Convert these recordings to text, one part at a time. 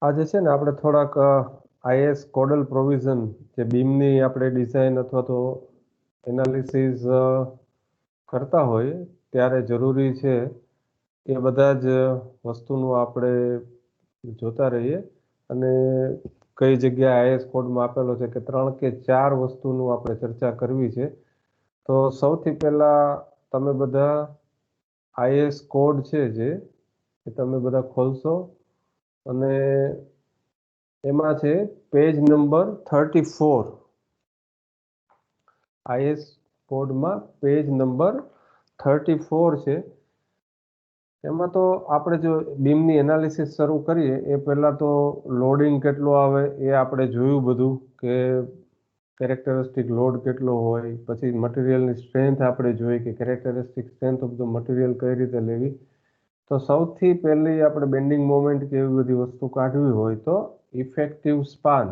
આજે છે ને આપણે થોડાક આઈએસ કોડલ પ્રોવિઝન જે બીમની આપણે ડિઝાઇન અથવા તો એનાલિસિસ કરતા હોઈએ ત્યારે જરૂરી છે એ બધા જ વસ્તુનું આપણે જોતા રહીએ અને કઈ જગ્યાએ આઈએસ કોડમાં આપેલો છે કે 3 કે 4 વસ્તુનું આપણે ચર્ચા કરવી છે. તો સૌથી પહેલા તમે બધા આઈએસ કોડ છે જે એ તમે બધા ખોલશો અને એમાં છે પેજ નંબર 34. આઈએસ કોડમાં પેજ નંબર 34 છે. એમાં તો આપણે જો બીમની એનાલિસિસ શરૂ કરીએ એ પહેલાં તો લોડિંગ કેટલું આવે એ આપણે જોયું બધું કે કેરેક્ટરિસ્ટિક લોડ કેટલો હોય, પછી મટીરિયલની સ્ટ્રેન્થ આપણે જોઈ કે characteristic strength of the material કઈ રીતે લેવી. તો સૌથી પહેલી આપણે બેન્ડિંગ મોમેન્ટ કે એવી બધી વસ્તુ કાઢવી હોય તો ઇફેક્ટિવ સ્પાન.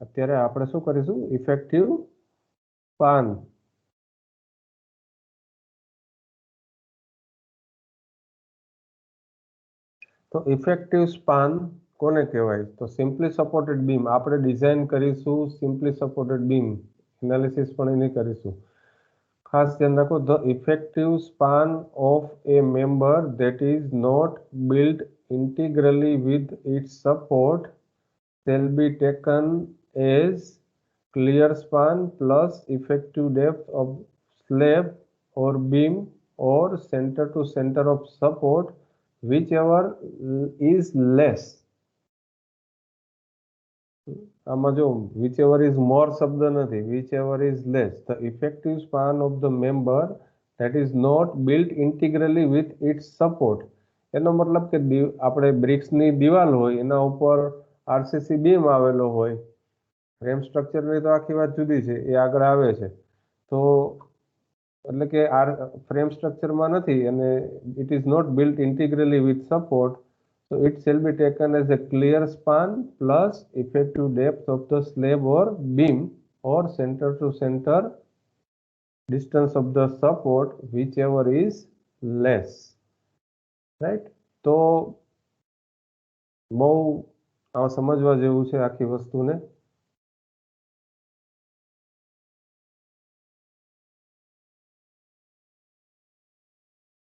અત્યારે આપણે શું કરીશું? Effective span. તો ઇફેક્ટિવ સ્પાન કોને કહેવાય? તો સિમ્પલી સપોર્ટેડ બીમ. આપણે ડિઝાઇન કરીશું સિમ્પલી સપોર્ટેડ બીમ, એનાલિસિસ પણ એની કરીશું. ખાસ ધ્યાન રાખો, the effective span of a member that is not built integrally with its support shall be taken as clear span plus effective depth of slab or beam or center to center of support whichever is less. આમાં જો whichever is more શબ્દ નથી, whichever is less. The effective span of the member that is not built integrally with its support. એનો મતલબ કે આપણે બ્રિક્સની દિવાલ હોય એના ઉપર આરસીસી બીમ આવેલો હોય, ફ્રેમ સ્ટ્રક્ચરની તો આખી વાત જુદી છે, એ આગળ આવે છે. તો એટલે કે આ ફ્રેમ સ્ટ્રક્ચરમાં નથી અને it is not built integrally with support, so it shall be taken as a clear span plus effective depth of the slab or beam or center to center distance of the support whichever is less. Right? તો બહુ સમજવા જેવું છે આખી વસ્તુને.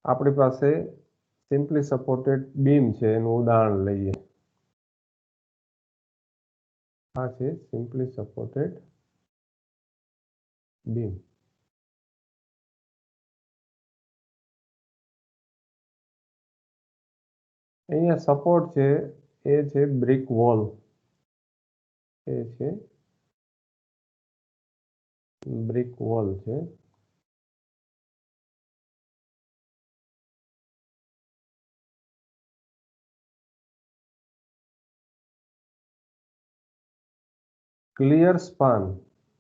આપણી પાસે simply supported beam છે, એનું ઉદાહરણ લઈએ. આ છે સિમ્પલી સપોર્ટેડ બીમ. અહીંયા સપોર્ટ છે એ છે બ્રિક વોલ, એ છે બ્રિક વોલ છે. ક્લિયર સ્પાન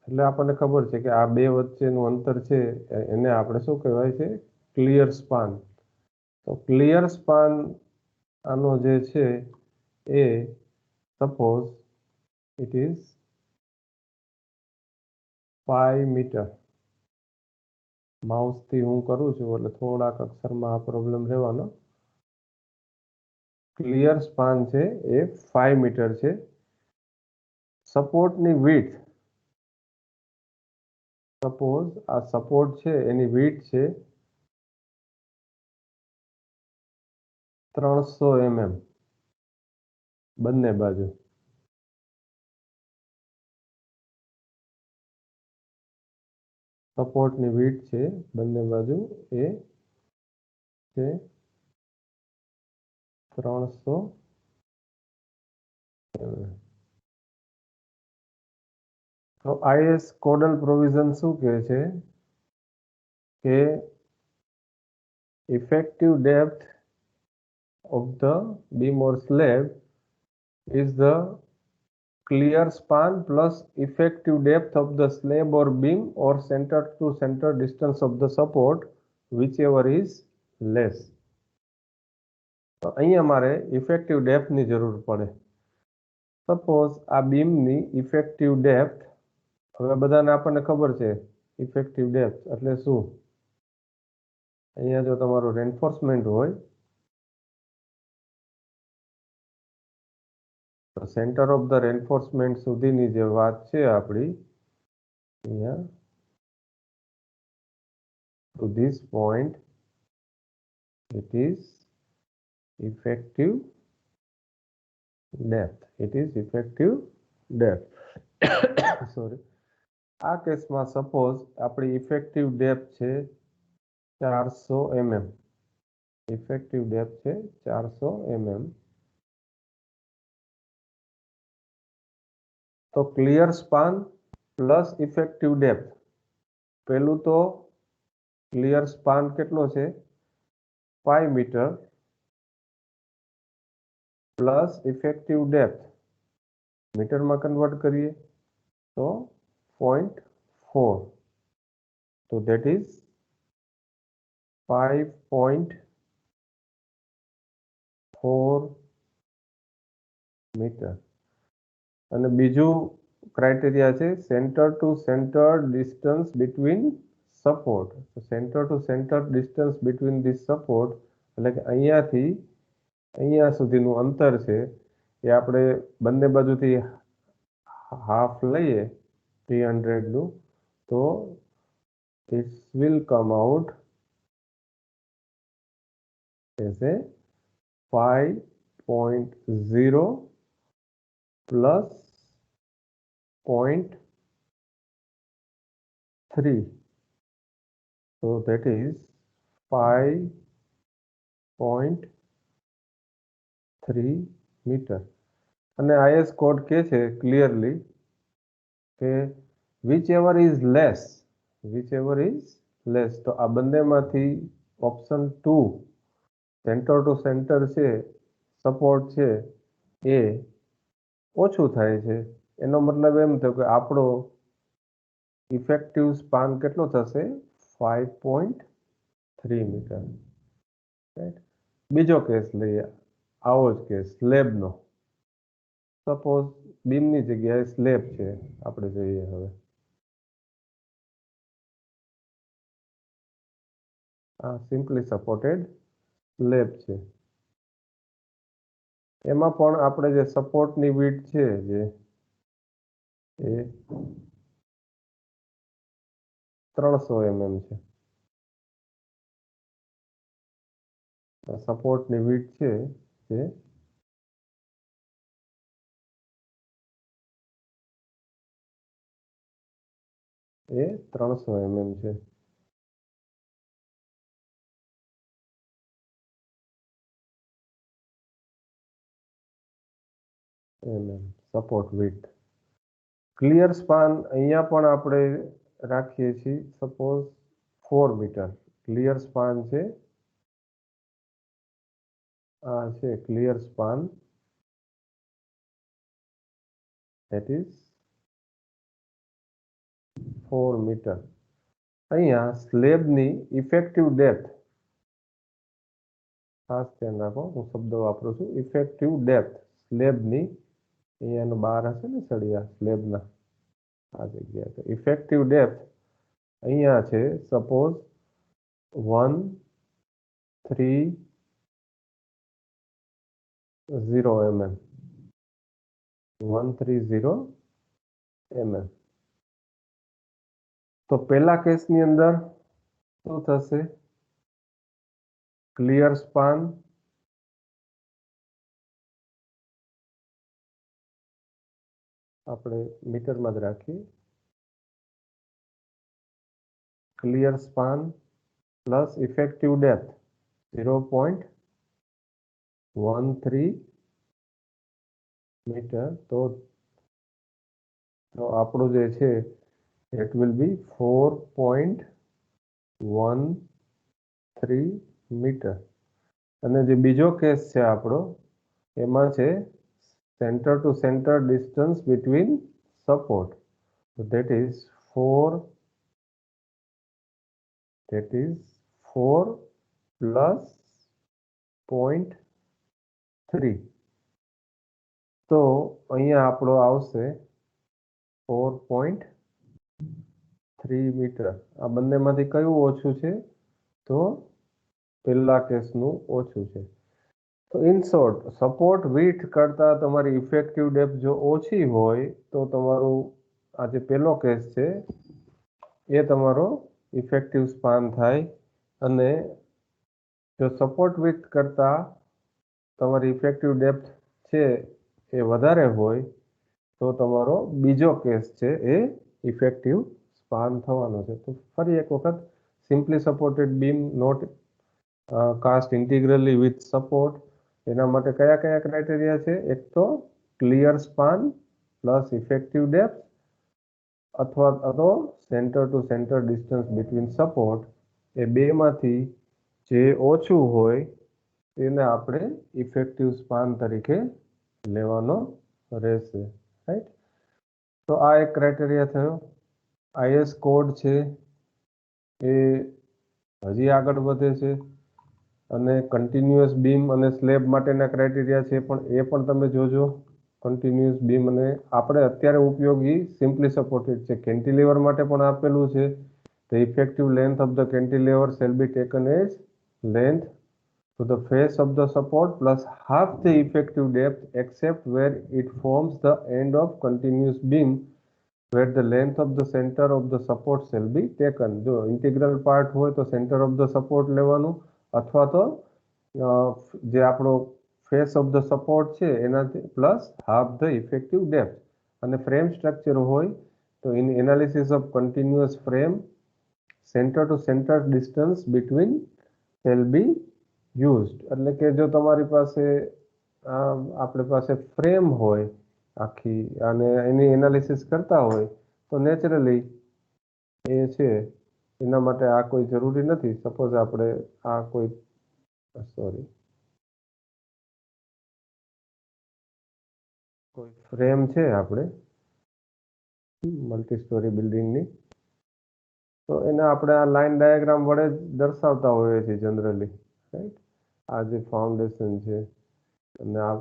એટલે આપણને ખબર છે કે આ બે વચ્ચેનું અંતર છે એને આપણે શું કહેવાય છે? Clear span. તો ક્લિયર સ્પાન આનો જે છે એ સપોઝ ઇટ ઇઝ 5 મીટર. માઉસથી હું કરું છું એટલે થોડાક અક્ષરમાં આ પ્રોબ્લેમ રહેવાનો. ક્લિયર સ્પાન છે એ 5 મીટર છે. સપોર્ટની width, સપોઝ આ સપોર્ટ છે એની width છે 300 mm બંને બાજુ. સપોર્ટની width છે બંને બાજુ એ છે 300 mm. તો આઈએસ કોડલ પ્રોવિઝન શું કહે છે કે effective depth of the beam or slab is the clear span plus effective depth of the slab or beam or center to center distance of the support whichever is less. તો અહીંયા મારે effective ડેપ્થની જરૂર પડે. Suppose આ બીમની effective depth, હવે બધાને આપણને ખબર છે ઇફેક્ટિવ ડેપ્થ એટલે શું. અહીંયા જો તમારું રેન્ફોર્સમેન્ટ હોય તો સેન્ટર ઓફ ધ રેન્ફોર્સમેન્ટ સુધીની જે વાત છે આપણી અહીંયા to this point it is effective depth. It is effective depth. Sorry, આ કેસમાં સપોઝ આપણી ઇફેક્ટિવ ડેપ્થ છે 400 mm. ઇફેક્ટિવ ડેપ્થ છે 400 mm. તો clear span plus effective depth. પહેલું તો ક્લિયર સ્પાન કેટલો છે 5 મીટર પ્લસ ઇફેક્ટિવ ડેપ્થ મીટરમાં કન્વર્ટ કરીએ તો 0.4. તો ધેટ ઇઝ 5.4 મીટર. અને બીજું ક્રાઇટેરિયા છે centre to centre distance between support. તો centre to centre distance between this support એટલે કે અહીંયાથી અહીંયા સુધીનું અંતર છે એ આપણે બંને બાજુથી હાફ લઈએ 300નું તો this will come out as a 5.0 plus 0.3. So that is 5.3 metre. અને IS કોડ કે છે ક્લિયરલી કે whichever is less તો આ બંનેમાંથી ઓપ્શન 2 સેન્ટર ટુ સેન્ટર છે સપોર્ટ છે એ ઓછું થાય છે. એનો મતલબ એમ થયો કે આપણો ઇફેક્ટિવ સ્પાન કેટલો થશે 5.3 મીટર. રાઈટ. બીજો કેસ લઈએ, આવો જ કેસ સ્લેબનો. સપોઝ બીમની જગ્યાએ સ્લેબ છે, આપણે જોઈએ હવે. આ સિમ્પલી સપોર્ટેડ સ્લેબ છે. એમાં પણ આપણે જે સપોર્ટની વિડ્થ છે જે એ 300 mm છે. સપોર્ટની વિડ્થ છે જે એ 300 mm છે. Support width. ક્લિયર સ્પાન અહીંયા પણ આપણે રાખીએ છીએ સપોઝ 4 મીટર. ક્લિયર સ્પાન છે આ છે clear span that is 4 metre. અહીંયા સ્લેબની ઇફેક્ટિવ ડેપ્થ, ખાસ ધ્યાન રાખો હું શબ્દ વાપરું છું ઇફેક્ટિવ ડેપ્થ સ્લેબની, અહીંયાનો બાર હશે ને સળિયા સ્લેબના આ જગ્યાએ, તો ઇફેક્ટિવ ડેપ્થ અહીંયા છે સપોઝ 130 mm. 130 mm. તો પહેલા કેસની અંદર શું થશે ક્લિયર સ્પાન આપણે મીટરમાં જ રાખીએ. Clear span plus effective depth 0.13 metre. તો આપણું જે છે it will be 4.13 મીટર. અને જે બીજો કેસ છે આપણો એમાં છે centre to centre distance between support. that is 4 plus 0.3. તો અહીંયા આપણો આવશે 4.3 મીટર. આ બંનેમાંથી કયું ઓછું છે તો પહેલા કેસનું ઓછું છે. તો ઇન શોર્ટ સપોર્ટ વિડ્થ કરતા તમારી ઇફેક્ટિવ ડેપ્થ જો ઓછી હોય તો તમારું આ જે પહેલો કેસ છે એ તમારો ઇફેક્ટિવ સ્પાન થાય, અને જો સપોર્ટ વિડ્થ કરતા તમારી ઇફેક્ટિવ ડેપ્થ છે એ વધારે હોય તો તમારો બીજો કેસ છે એ ઇફેક્ટિવ સ્પાન થવાનો છે. તો ફરી એક વખત, simply supported beam not cast integrally with support, એના માટે કયા કયા ક્રાઇટેરિયા છે? એક તો clear span plus effective depth, અથવા તો centre to centre distance between support, એ બેમાંથી જે ઓછું હોય એને આપણે ઇફેક્ટિવ સ્પાન તરીકે લેવાનો રહેશે. રાઈટ. તો આ એક ક્રાઇટેરિયા થયો. આઈએસ કોડ છે એ હજી આગળ વધે છે, અને કન્ટિન્યુઅસ બીમ અને સ્લેબ માટેના ક્રાઇટેરિયા છે, પણ એ પણ તમે જોજો. કન્ટિન્યુઅસ બીમ, અને આપણે અત્યારે ઉપયોગી સિમ્પલી સપોર્ટેડ છે. કેન્ટિલીવર માટે પણ આપેલું છે. The effective length of the cantilever shall be taken as length to the face of the support plus half the effective depth except where it forms the end of continuous beam where the length of the center of the support shall be taken. જો integral part હોય તો centre of the support લેવાનું, અથવા તો જે આપણો face of the support છે એનાથી plus half the effective depth. અને ફ્રેમ સ્ટ્રક્ચર હોય તો in analysis of continuous frame centre to centre distance between shall be used. એટલે કે જો તમારી પાસે આપણી પાસે ફ્રેમ હોય આખી અને એની એનાલિસિસ કરતા હોય તો નેચરલી એ છે એના માટે આ કોઈ જરૂરી નથી. સપોઝ આપણે આ કોઈ ફ્રેમ છે આપણે મલ્ટી સ્ટોરી બિલ્ડિંગની, તો એને આપણે આ લાઈન ડાયાગ્રામ વડે દર્શાવતા હોઈએ છીએ જનરલી. રાઈટ. આ જે ફાઉન્ડેશન છે અને આ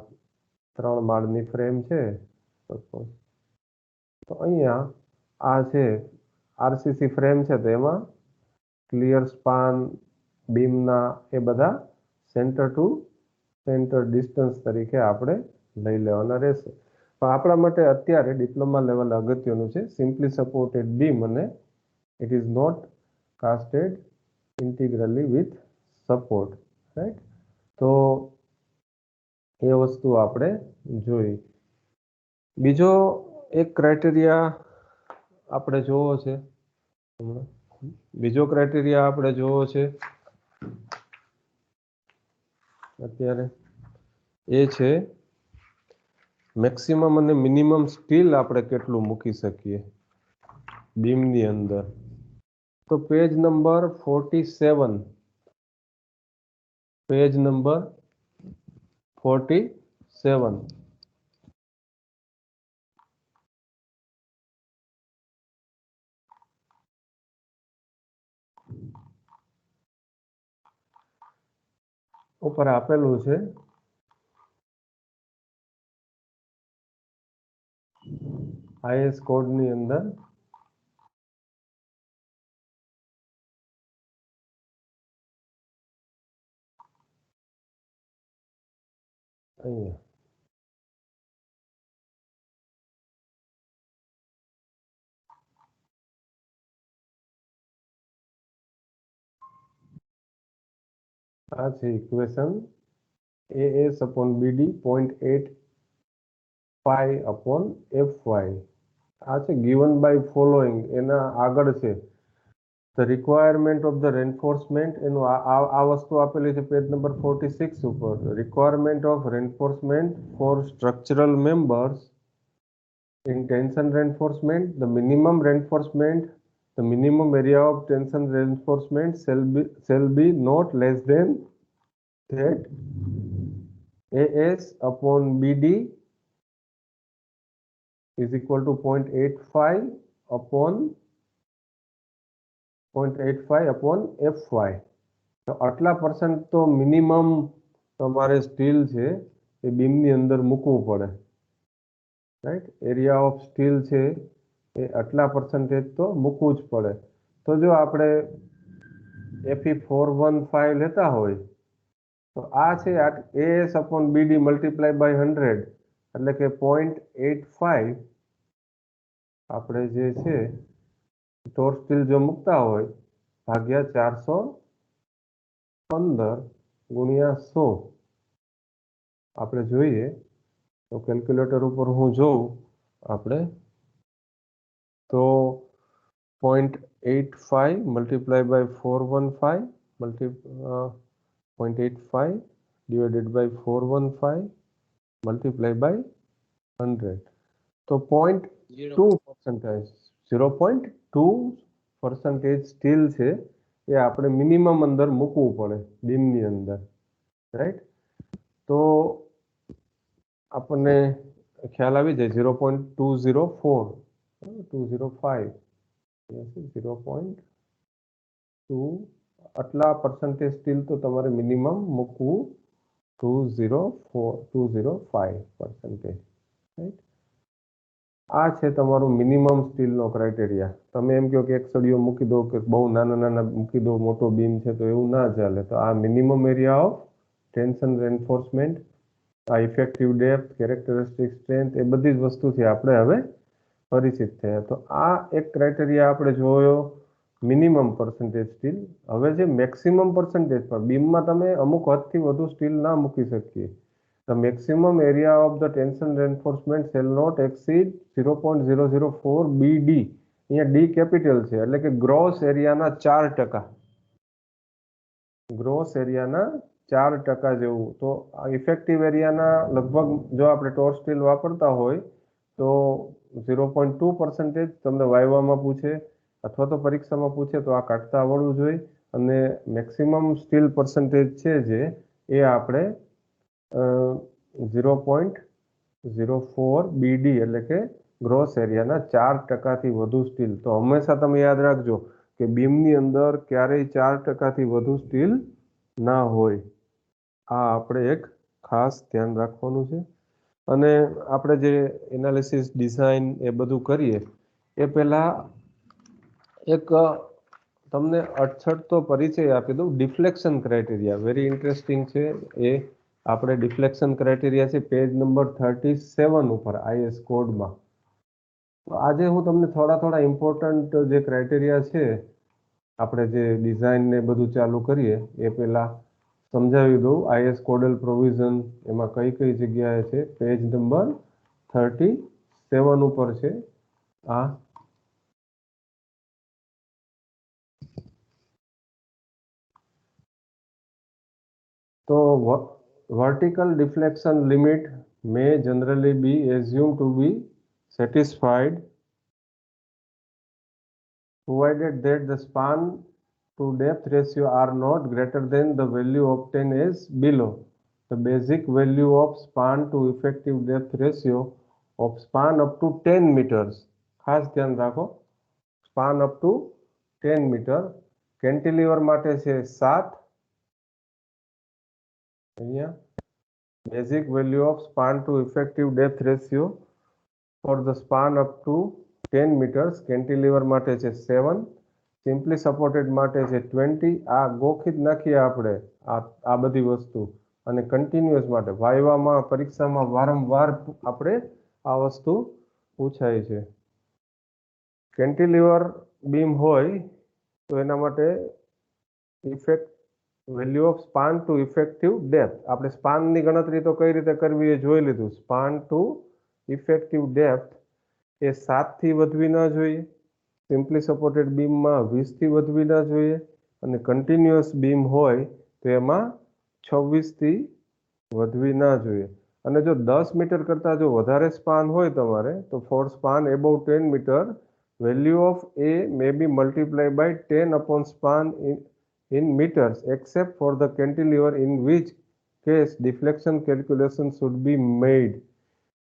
3 માળની ફ્રેમ છે સપોઝ, તો અહીંયા આ છે આરસીસી ફ્રેમ છે, તો એમાં ક્લિયર સ્પાન બીમના એ બધા સેન્ટર ટુ સેન્ટર ડિસ્ટન્સ તરીકે આપણે લઈ લેવાના રહેશે. પણ આપણા માટે અત્યારે ડિપ્લોમા લેવલ અગત્યનું છે સિમ્પલી સપોર્ટેડ બીમ, અને it is not casted integrally with support. Right. તો એ વસ્તુ આપણે જોઈ. બીજો એક ક્રાઇટેરિયા આપણે જોવો છે, અત્યારે એ છે મેક્સિમમ અને મિનિમમ સ્ટીલ આપણે કેટલું મૂકી શકીએ બીમની અંદર. તો પેજ નંબર 47, પેજ નંબર 47 ઉપર આપેલું છે આઈએસ કોડની અંદર. અહીંયા આ છે equation AS upon BD 0.85 upon FY. આ છે given by following, એના આગળ છે the requirement of the reinforcement. એનું આ વસ્તુ આપેલી છે પેજ નંબર 46 ઉપર. requirement of reinforcement for structural members in tension reinforcement, the minimum reinforcement, the minimum area of tension reinforcement shall be not less than that AS upon BD is equal to 0.85 upon FY. તો આટલા % તો minimum તમારે steel છે એ બીમની અંદર મૂકવું પડે. Right. Area of steel છે એ આટલા % તો મૂકવું જ પડે. તો જો આપણે FE415 લેતા હોય તો આ છે AS upon BD multiply by 100 એટલે કે 0.85 આપણે જે છે ટોર સ્ટીલ જો મૂકતા હોય ભાગ્યા 415 ગુણ્યા 100 આપણે જોઈએ તો કેલ્ક્યુલેટર ઉપર હું જોઉં આપણે તો 0.85 multiply by 415 0.85 divided by 415 multiplied by 100 તો 0.2% 0.2% સ્ટીલ છે એ આપણે મિનિમમ અંદર મૂકવું પડે બીમની અંદર, રાઈટ? તો આપણને ખ્યાલ આવી જાય 0.204 205 0.2 આટલા પર્સન્ટેજ સ્ટીલ તો તમારે મિનિમમ મૂકવું 205%, રાઈટ? આ છે તમારું મિનિમમ સ્ટીલનો ક્રાઇટેરિયા. તમે એમ કહો કે એક સળિયો મૂકી દો કે બહુ નાના મૂકી દો, મોટો બીમ છે તો એવું ના ચાલે. તો આ minimum area of tension reinforcement, આ ઇફેક્ટિવ ડેપ્થ, કેરેક્ટરિસ્ટિક સ્ટ્રેન્થ, એ બધી જ વસ્તુથી આપણે હવે પરિચિત થયા. તો આ એક ક્રાઇટેરિયા આપણે જોયો, મિનિમમ પર્સન્ટેજ સ્ટીલ. હવે જે મેક્સિમમ પર્સન્ટેજ, પણ બીમમાં તમે અમુક હદથી વધુ સ્ટીલ ના મૂકી શકીએ. The maximum area of the tension reinforcement shall not exceed 0.004 BD. અહીંયા ડી કેપિટલ છે એટલે કે ગ્રોસ એરિયાના 4%. ગ્રોસ એરિયાના 4% જેવું. તો ઇફેક્ટિવ એરિયાના લગભગ જો આપણે ટોર સ્ટીલ વાપરતા હોય તો 0.2% તમને વાયવામાં પૂછે અથવા તો પરીક્ષામાં પૂછે તો આ કાઢતા આવડવું જોઈએ. અને મેક્સિમમ સ્ટીલ પર્સન્ટેજ છે જે એ આપણે 0.04 BD એટલે કે ગ્રોસ એરિયાના 4%થી વધુ સ્ટીલ. તો હંમેશા તમે યાદ રાખજો કે બીમની અંદર ક્યારેય 4%થી વધુ સ્ટીલ ના હોય. આ આપણે એક ખાસ ધ્યાન રાખવાનું છે. અને આપણે જે એનાલિસિસ, ડિઝાઇન એ બધું કરીએ એ પહેલા એક તમને અડછડતો પરિચય આપી દઉં. ડિફ્લેક્શન ક્રાઇટેરિયા વેરી ઇન્ટરેસ્ટિંગ છે. એ આપણે ડિફ્લેક્શન ક્રાઇટેરિયા છે પેજ નંબર 37 ઉપર IS કોડમાં. તો આજે હું તમને થોડા ઇમ્પોર્ટન્ટ જે ક્રાઇટેરિયા છે આપણે જે ડિઝાઇન ને બધું ચાલુ કરીએ એ પહેલા સમજાવી દઉં. IS કોડલ પ્રોવિઝન એમાં કઈ જગ્યાએ છે, પેજ નંબર 37 ઉપર છે આ. તો vertical deflection limit may generally be assumed to be satisfied provided that the span to depth ratio are not greater than the value obtained as below. The basic value of span to effective depth ratio of span up to 10 meters. ખાસ ધ્યાન રાખો, span up to 10 meter. Cantilever માટે છે 7. અહીંયા basic value of span to effective depth ratio for the span up to 10 meters. Cantilever માટે છે 7. Simply supported માટે છે 20. આ ગોખી જ નાખીએ આપણે આ બધી વસ્તુ. અને કન્ટિન્યુઅસ માટે વાયવામાં, પરીક્ષામાં વારંવાર આપણે આ વસ્તુ પૂછાય છે. કેન્ટિલીવર બીમ હોય તો એના માટે effect value of span to effective depth. આપણે સ્પાનની ગણતરી તો કઈ રીતે કરવી એ જોઈ લીધું. સ્પાન ટુ ઇફેક્ટિવ ડેપ્થ એ 7થી વધવી ના જોઈએ. સિમ્પલી સપોર્ટેડ બીમમાં 20થી વધવી ના જોઈએ. અને કન્ટિન્યુઅસ બીમ હોય તો એમાં 26થી વધવી ના જોઈએ. અને જો 10 મીટર કરતાં જો વધારે સ્પાન હોય તમારે તો for span above 10 metre value of A may be multiplied by 10 upon span in meters except for the cantilever, in which case deflection calculation should be made.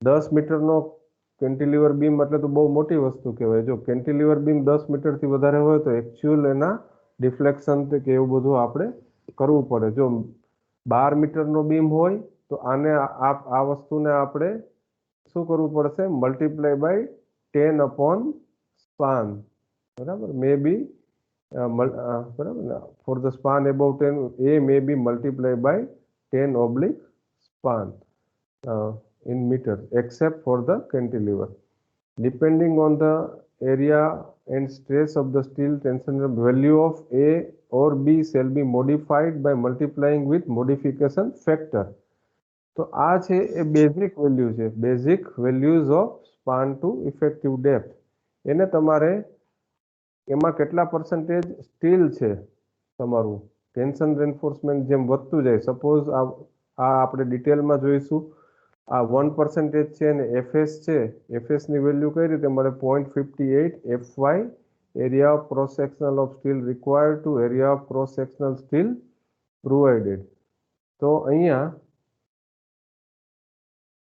10 મીટરનો કેન્ટિલીવર બીમ એટલે તો બહુ મોટી વસ્તુ કહેવાય. જો કેન્ટિલીવર બીમ 10 મીટરથી વધારે હોય તો એકચ્યુઅલ એના ડિફ્લેક્શન કે એવું બધું આપણે કરવું પડે. જો 12 મીટરનો બીમ હોય તો આને આ વસ્તુને આપણે શું કરવું પડશે? Multiply by 10 upon span. બરાબર, મે બી બરાબર ને, ફોર ધ સ્પાન એબાઉટ 10 એ may be multiply by 10 span in meters, except for the cantilever. Depending on the area and stress of the steel tension, value of A or B shall be modified by multiplying with modification factor. તો આ છે એ basic value છે, basic values of span to effective depth. એને તમારે એમાં કેટલા percentage steel છે તમારું ટેન્શન રેન્ફોર્સમેન્ટ જેમ વધતું જાય, સપોઝ આ આપણે ડિટેલમાં જોઈશું. આ 1% છે અને એફએસ છે. એફએસની વેલ્યુ કઈ રીતે મળે? 0.58 FY area of cross sectional of steel required to area of cross sectional steel provided. તો અહીંયા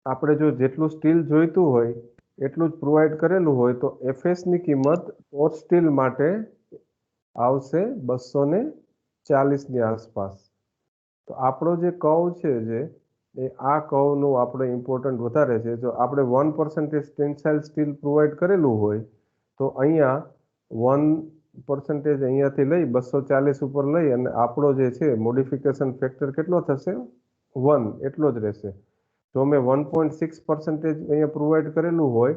આપણે જો જેટલું સ્ટીલ જોઈતું હોય એટલું જ પ્રોવાઈડ કરેલું હોય તો એફએસની કિંમત કોટ સ્ટીલ માટે આવશે 240ની આસપાસ. તો આપણો જે કર્વ છે જે એ આ કર્વનું આપણે ઇમ્પોર્ટન્ટ વધારે છે. જો આપણે 1% ટેન્સાઇલ સ્ટીલ પ્રોવાઈડ કરેલું હોય તો અહીંયા 1% અહીંયાથી લઈ 240 ઉપર લઈ અને આપણો જે છે મોડિફિકેશન ફેક્ટર કેટલો થશે? 1 એટલો જ રહેશે. જો મેં 1.6% અહીંયા પ્રોવાઈડ કરેલું હોય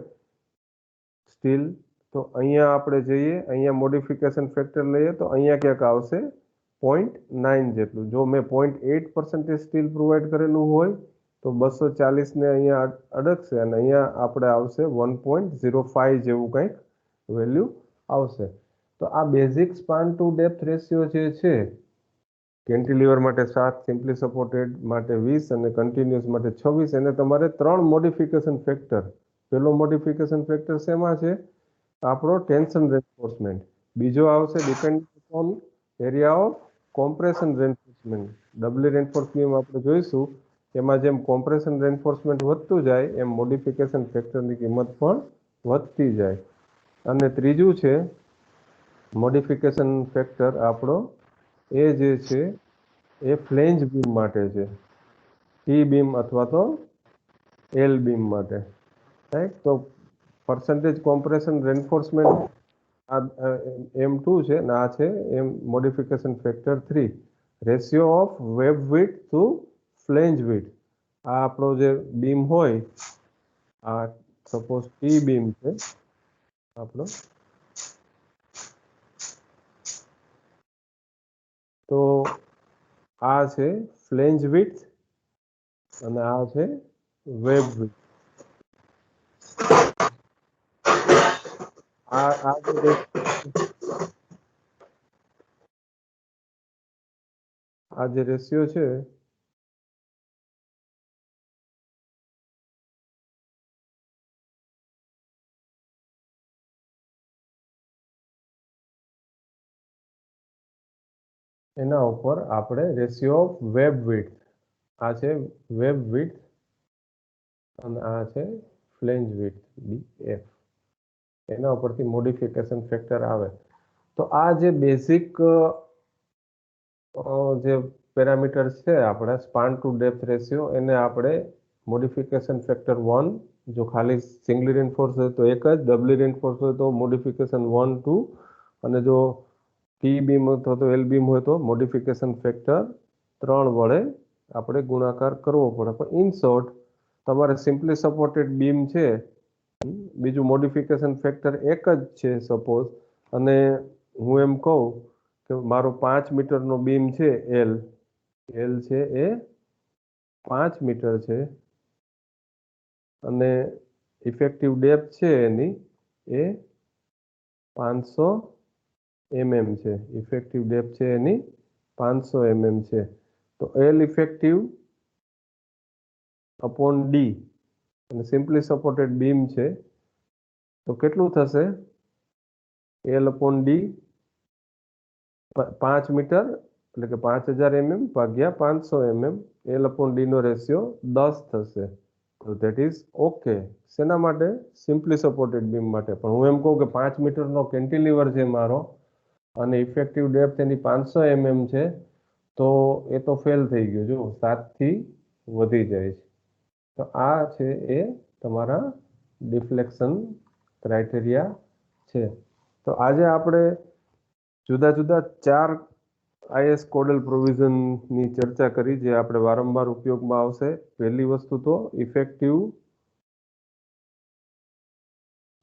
સ્ટીલ તો અહીંયા આપણે જઈએ, અહીંયા મોડિફિકેશન ફેક્ટર લઈએ તો અહીંયા ક્યાંક આવશે 0.9 જેટલું. જો મેં 0.8% સ્ટીલ પ્રોવાઈડ કરેલું હોય તો 240ને અહીંયા અડકશે અને અહીંયા આપણે આવશે 1.05 જેવું કંઈક વેલ્યુ આવશે. તો આ basic span to depth ratio જે છે કેન્ટિલીવર માટે 7, સિમ્પલી સપોર્ટેડ માટે 20 અને કન્ટિન્યુઅસ માટે 26, એને તમારે 3 મોડિફિકેશન ફેક્ટર. પહેલો મોડિફિકેશન ફેક્ટર શેમાં છે? આપણો ટેન્શન રેન્ફોર્સમેન્ટ. બીજો આવશે depend on area of compression reinforcement. Doubly reinforce beam આપણે જોઈશું એમાં જેમ કોમ્પ્રેશન રેન્ફોર્સમેન્ટ વધતું જાય એમ મોડિફિકેશન ફેક્ટરની કિંમત પણ વધતી જાય. અને ત્રીજું છે મોડિફિકેશન ફેક્ટર આપણો એ જે છે એ ફ્લેંજ બીમ માટે છે, ટી બીમ અથવા તો એલ બીમ માટે, રાઈટ. તો પર્સન્ટેજ કોમ્પ્રેશન રેન્ફોર્સમેન્ટ આ M2 છે ને આ છે એમ modification factor 3. Ratio of web width to flange width. આ આપણો જે બીમ હોય, આ સપોઝ ટી બીમ છે આપણો, તો આ છે ફ્લેંજ વિડ્થ અને આ છે વેબ વિડ્થ. આ જે રેશિયો છે એના ઉપર આપણે રેશિયો ઓફ વેબ વિડ્થ, આ છે વેબ વિડ્થ અને આ છે ફ્લેંજ વિડ્થ BF, એના ઉપરથી મોડિફિકેશન ફેક્ટર આવે. તો આ જે બેઝિક જે પેરામીટર્સ છે આપણા સ્પાન ટુ ડેપ્થ રેશિયો, એને આપણે મોડિફિકેશન ફેક્ટર 1, જો ખાલી સિંગલી રેન્ફોર્સ હોય તો એક જ, ડબલી રેન્ફોર્સ હોય તો મોડિફિકેશન 1, 2, અને જો ટી બીમ અથવા તો એલ બીમ હોય તો મોડિફિકેશન ફેક્ટર 3 વડે આપણે ગુણાકાર કરવો પડે. પણ ઇન શોર્ટ તમારે સિમ્પલી સપોર્ટેડ બીમ છે, બીજું મોડિફિકેશન ફેક્ટર એક જ છે સપોઝ, અને હું એમ કહું કે મારો 5 મીટરનો બીમ છે એલ છે એ 5 મીટર છે અને ઇફેક્ટિવ ડેપ્થ છે એની એ 500 mm છે. ઇફેક્ટિવ ડેપ્થ છે એની 500 mm છે. તો એલ ઇફેક્ટિવ અપોન ડી અને સિમ્પલી સપોર્ટેડ બીમ છે તો કેટલું થશે? એલ અપોન ડી 5 મીટર એટલે કે 5000 mm ભાગ્યા 500 mm, એલ અપોન ડી નો રેશિયો 10 થશે. તો ધેટ ઇઝ ઓકે. શેના માટે? સિમ્પલી સપોર્ટેડ બીમ માટે. પણ હું એમ કહું કે 5 મીટરનો કેન્ટિલીવર છે મારો અને ઇફેક્ટિવ ડેપ્થ એની 500 mm છે, તો એ તો ફેલ થઈ ગયું. જો 7 થી વધી જાય છે. તો આ છે એ તમારા ડિફ્લેક્શન ક્રાઇટેરિયા છે. તો આજે આપણે જુદા જુદા 4 આઈએસ કોડલ પ્રોવિઝનની ચર્ચા કરી, જે આપણે વારંવાર ઉપયોગમાં આવશે. પહેલી વસ્તુ તો ઇફેક્ટિવ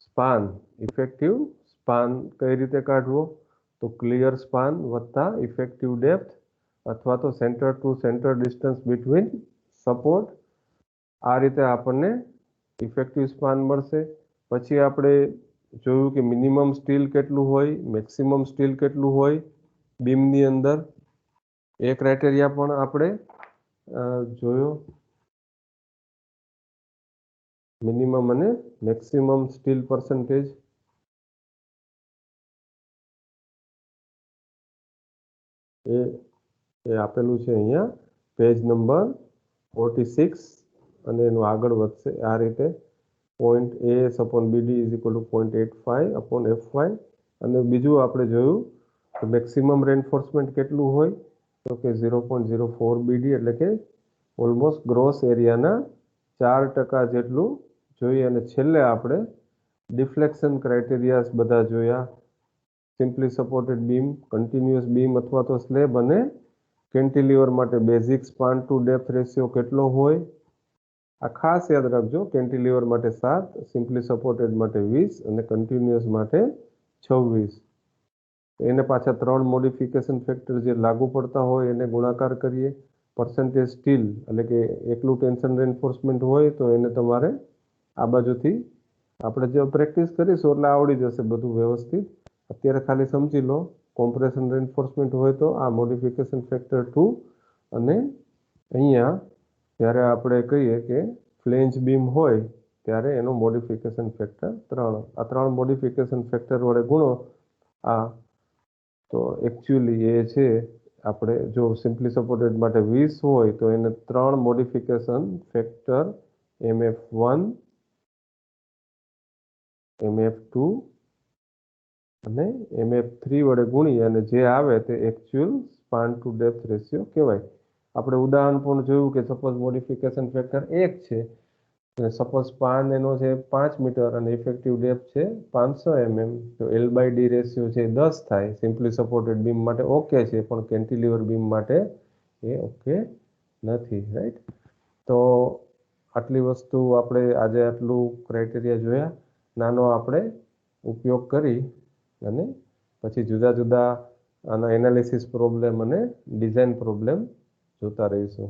સ્પાન કઈ રીતે કાઢવો? તો ક્લિયર સ્પાન વત્તા ઇફેક્ટિવ ડેપ્થ અથવા તો centre to centre distance between support. આ રીતે આપણને ઇફેક્ટિવ સ્પાન મળશે. પછી આપણે જોયું કે મિનિમમ સ્ટીલ કેટલું હોય, મેક્સિમમ સ્ટીલ કેટલું હોય બીમની અંદર. એ ક્રાઇટેરિયા પણ આપણે જોયો, મિનિમમ અને મેક્સિમમ સ્ટીલ પર્સન્ટેજ. એ આપેલું છે અહીંયા પેજ નંબર 46 અને એનું આગળ વધશે આ રીતે. Point AS upon BD is equal to 0.85 upon FY. અને બીજું આપણે જોયું કે મેક્સિમમ રેન્ફોર્સમેન્ટ કેટલું હોય, તો કે 0.04 BD, એટલે કે ઓલમોસ્ટ ગ્રોસ એરિયાના 4% જેટલું જોઈએ. અને છેલ્લે આપણે ડિફ્લેક્શન ક્રાઇટેરિયાસ બધા જોયા. Simply supported beam, continuous beam અથવા તો સ્લેબ અને કેન્ટિલીવર માટે basic span to depth ratio કેટલો હોય. આ ખાસ યાદ રાખજો, કેન્ટિલીવર માટે 7, સિમ્પલી સપોર્ટેડ માટે 20 અને કન્ટિન્યુઅસ માટે 26. એને પાછા 3 મોડિફિકેશન ફેક્ટર જે લાગુ પડતા હોય એને ગુણાકાર કરીએ. પર્સન્ટેજ સ્ટીલ એટલે કે એકલું ટેન્શન રેન્ફોર્સમેન્ટ હોય તો એને તમારે આ બાજુથી આપણે જો પ્રેક્ટિસ કરીશું એટલે આવડી જશે બધું વ્યવસ્થિત. અત્યારે ખાલી સમજી લો, કોમ્પ્રેશન રેન્ફોર્સમેન્ટ હોય તો આ મોડિફિકેશન ફેક્ટર 2, અને અહીંયા જ્યારે આપણે કહીએ કે ફ્લેંજ બીમ હોય ત્યારે એનો મોડિફિકેશન ફેક્ટર 3. આ 3 મોડિફિકેશન ફેક્ટર વડે ગુણો આ, તો એકચ્યુઅલી એ છે આપણે જો સિમ્પલી સપોર્ટેડ માટે 20 હોય તો એને 3 મોડિફિકેશન ફેક્ટર MF1, MF2 અને MF3 વડે ગુણી અને જે આવે તે actual span to depth ratio કહેવાય. આપણે ઉદાહરણ પણ જોયું કે સપોઝ મોડિફિકેશન ફેક્ટર 1 છે અને સપોઝ સ્પાન એનો છે 5 મીટર અને ઇફેક્ટિવ ડેપ્થ છે 500 mm, તો L/D રેશિયો છે 10 થાય. સિમ્પલી સપોર્ટેડ બીમ માટે ઓકે છે, પણ કેન્ટિલીવર બીમ માટે એ ઓકે નથી, રાઈટ? તો આટલી વસ્તુ આપણે આજે આટલું ક્રાઇટેરિયા જોયા. નાનો આપણે ઉપયોગ કરી અને પછી જુદા જુદા આના એનાલિસિસ પ્રોબ્લેમ અને ડિઝાઇન પ્રોબ્લેમ જોતા રહીશું.